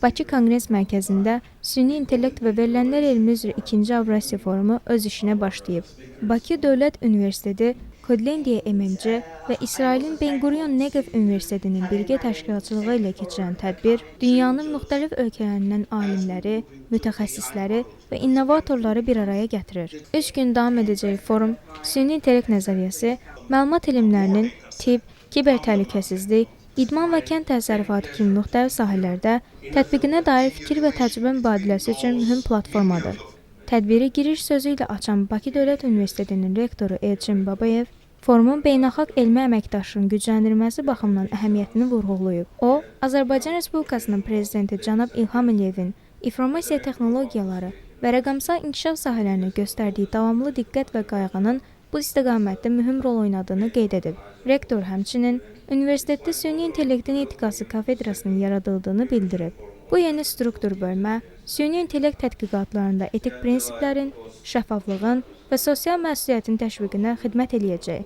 Bakı Konqres Mərkəzində Süni İntellekt və Verilənlər Elmi üzrə 2-ci Avrasiya Forumu öz işinə başlayıb. Bakı Dövlət Universiteti, Kodlendiya MMC və İsrailin Ben Gurion Negev Universitetinin birgə təşkilatçılığı ilə keçirilən tədbir dünyanın müxtəlif ölkələrindən alimləri, mütəxəssisləri və innovatorları bir araya gətirir. 3 gün davam edəcək forum süni intellekt nəzəriyyəsi, məlumat elmlərinin tibb, kiber təhlükəsizlik, idman və kənd təsərrüfatı kimi müxtəlif sahələrdə tətbiqinə dair fikir və təcrübə mübadiləsi üçün mühüm platformadır. Tədbiri giriş sözü ilə açan Bakı Dövlət Universitetinin rektoru Elçin Babayev, forumun beynəlxalq elmi əməkdaşlığın gücləndirilməsi baxımından əhəmiyyətini vurğulayıb. O, Azərbaycan Respublikasının prezidenti cənab İlham Əliyevin informasiya texnologiyaları və rəqəmsal inkişaf sahələrinə göstərdiyi davamlı diqqət və qayğının bu istiqamətdə mühüm rol oynadığını qeyd edib. Rektor həmçinin universitetdə süni intellektin etikası kafedrasının yaradıldığını bildirib. Bu yeni struktur bölmə süni intellekt tədqiqatlarında etik prinsiplərin, şəffaflığın və sosial məsuliyyətin təşviqinə xidmət eləyəcək.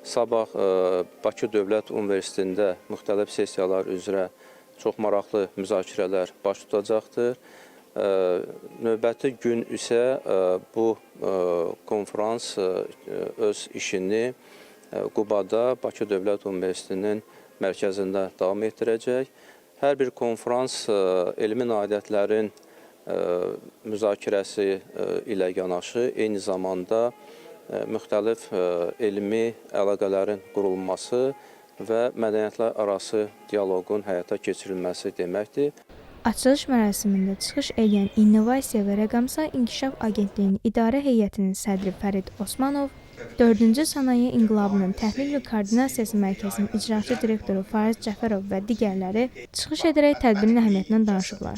Sabah Bakı Dövlət Universitetində müxtəlif sessiyalar üzrə çox maraqlı müzakirələr baş tutacaqdır. Növbəti gün isə bu konferans öz işini Qubada Bakı Dövlət Universitetinin mərkəzində davam etdirəcək. Hər bir konferans elmi nailiyyətlərin müzakirəsi ilə yanaşı, eyni zamanda müxtəlif elmi əlaqələrin qurulması və mədəniyyətlər arası dialoqun həyata keçirilməsi deməkdir. Açılış mərasimində çıxış edən İnnovasiya və Rəqəmsal İnkişaf Agentliyinin İdarə Heyətinin sədri Fərid Osmanov, 4-cü Sənaye İnqilabının Təhlil və Koordinasiyası Mərkəzinin icraçı direktoru Fariz Cəfərov və digərləri çıxış edərək tədbirin əhəmiyyətindən danışıblar.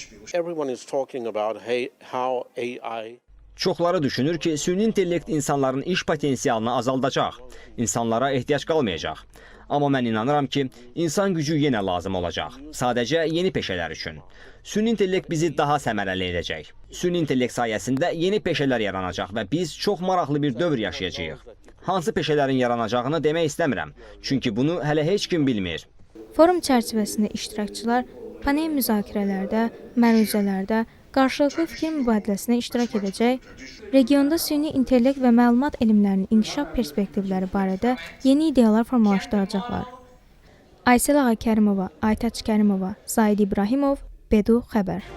Çoxları düşünür ki, süni intellekt insanların iş potensialını azaldacaq, insanlara ehtiyac qalmayacaq. Amma mən inanıram ki, insan gücü yenə lazım olacaq, sadəcə yeni peşələr üçün. Süni intellekt bizi daha səmərəli edəcək. Süni intellekt sayəsində yeni peşələr yaranacaq və biz çox maraqlı bir dövr yaşayacağıq. Hansı peşələrin yaranacağını demək istəmirəm, çünki bunu hələ heç kim bilmir. Forum çərçivəsində iştirakçılar panel müzakirələrdə, məruzələrdə, qarşılıqlı fikir mübadiləsinə iştirak edəcək, regionda süni intellekt və məlumat elmlərinin inkişaf perspektivləri barədə yeni ideyalar formalaşdıracaqlar. Aysel Ağa Kərimova, Aytaç Kərimova, Zaid İbrahimov, Bedu Xəbər.